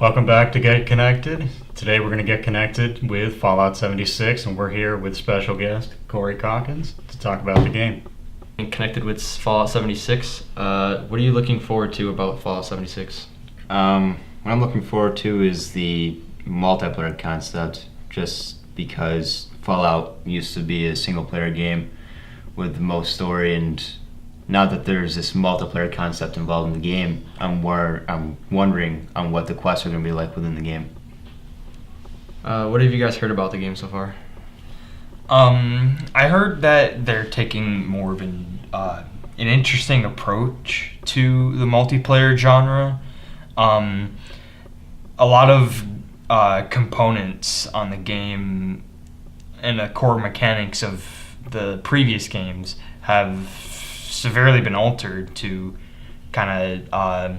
Welcome back to Get Connected. Today we're going to get connected with Fallout 76, and we're here with special guest Corey Calkins to talk about the game. Connected with Fallout 76. What are you looking forward to about Fallout 76? What I'm looking forward to is the multiplayer concept, just because Fallout used to be a single-player game with the most story, and now that there's this multiplayer concept involved in the game, I'm wondering on what the quests are going to be like within the game. What have you guys heard about the game so far? I heard that they're taking more of an interesting approach to the multiplayer genre. A lot of components on the game and the core mechanics of the previous games have severely been altered to kind of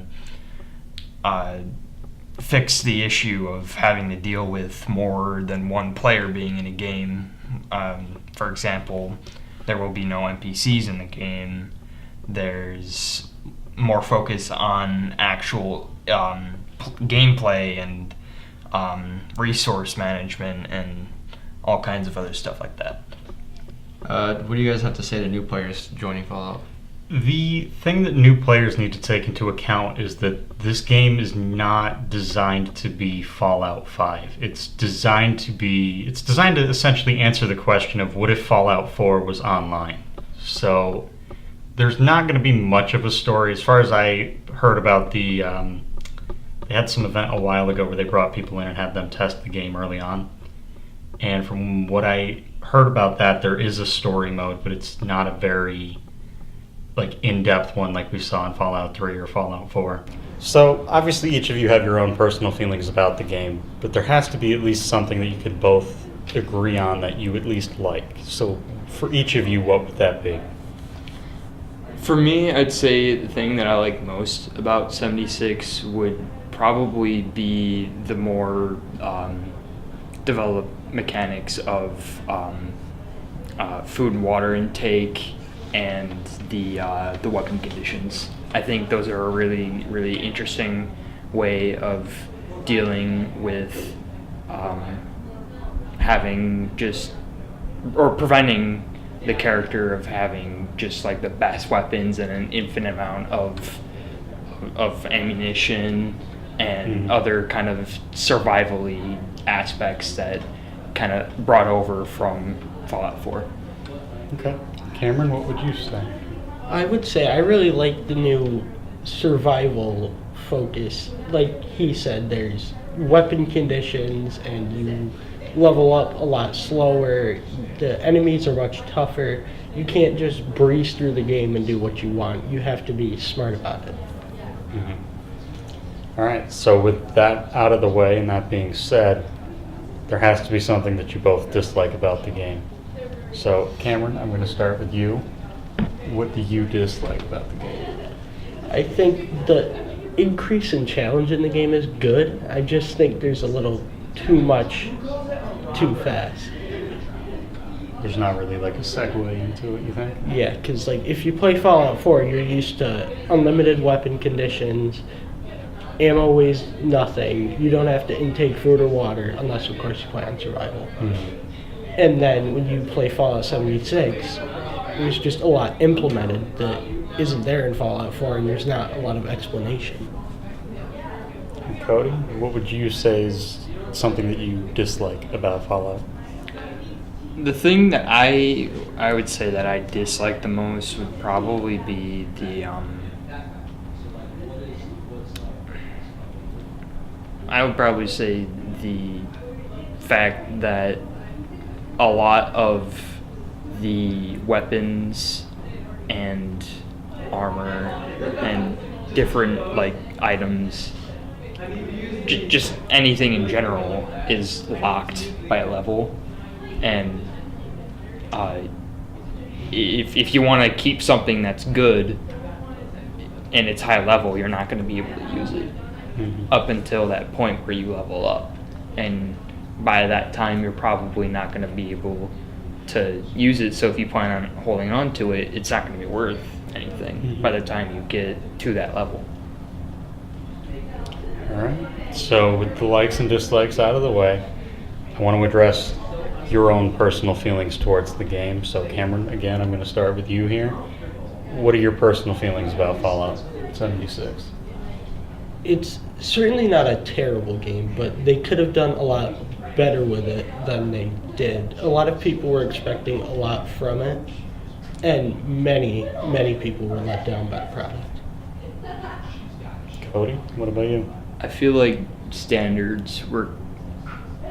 fix the issue of having to deal with more than one player being in a game. For example, there will be no NPCs in the game. There's more focus on actual gameplay and resource management and all kinds of other stuff like that. What do you guys have to say to new players joining Fallout? The thing that new players need to take into account is that this game is not designed to be Fallout 5. It's designed to essentially answer the question of what if Fallout 4 was online. So there's not going to be much of a story. As far as I heard about they had some event a while ago where they brought people in and had them test the game early on. And from what I heard about that, there is a story mode, but it's not a very in-depth one like we saw in Fallout 3 or Fallout 4. So obviously each of you have your own personal feelings about the game, but there has to be at least something that you could both agree on that you at least like. So for each of you, what would that be? For me, I'd say the thing that I like most about 76 would probably be the more developed mechanics of food and water intake and the weapon conditions. I think those are a really, really interesting way of dealing with preventing the character of having just like the best weapons and an infinite amount of ammunition and other kind of survival-y aspects that kind of brought over from Fallout 4. Okay. Cameron, what would you say? I would say I really like the new survival focus. Like he said, there's weapon conditions and you level up a lot slower. The enemies are much tougher. You can't just breeze through the game and do what you want. You have to be smart about it. All right, so with that out of the way and that being said, there has to be something that you both dislike about the game. So, Cameron, I'm going to start with you. What do you dislike about the game? I think the increase in challenge in the game is good. I just think there's a little too much too fast. There's not really a segue into it, you think? Yeah, because if you play Fallout 4, you're used to unlimited weapon conditions. Ammo weighs nothing. You don't have to intake food or water, unless, of course, you play on survival. And then when you play Fallout 76, there's just a lot implemented that isn't there in Fallout 4, and there's not a lot of explanation. And Cody, what would you say is something that you dislike about Fallout? The thing that I would say that I dislike the most would probably be I would probably say the fact that a lot of the weapons and armor and different items, just anything in general, is locked by a level, and if you want to keep something that's good and it's high level, you're not going to be able to use it up until that point where you level up, and by that time you're probably not going to be able to use it. So if you plan on holding on to it, it's not going to be worth anything by the time you get to that level. All right. So, with the likes and dislikes out of the way, I want to address your own personal feelings towards the game. So, Cameron, again, I'm going to start with you here. What are your personal feelings about Fallout 76? It's certainly not a terrible game, but they could have done a lot better with it than they did. A lot of people were expecting a lot from it, and many people were let down by the product. Cody, what about you? I feel like standards were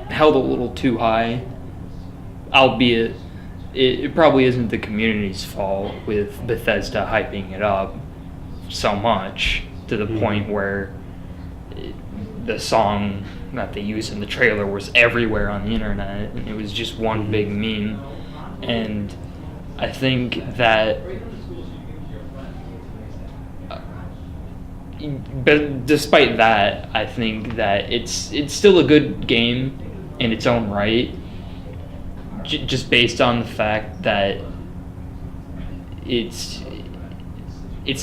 held a little too high, albeit it probably isn't the community's fault with Bethesda hyping it up so much to the point where the song that they used in the trailer was everywhere on the internet, and it was just one big meme. And I think that but despite that, I think that it's still a good game in its own right, just based on the fact that it's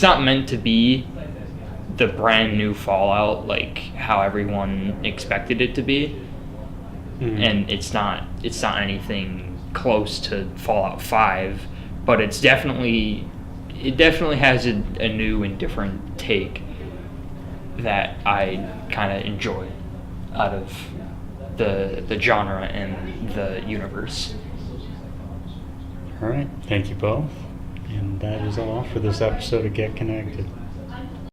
not meant to be the brand new Fallout like how everyone expected it to be, and it's not anything close to Fallout 5, but it definitely has a new and different take that I kind of enjoy out of the genre and the universe. All right, thank you both. And that is all for this episode of Get Connected.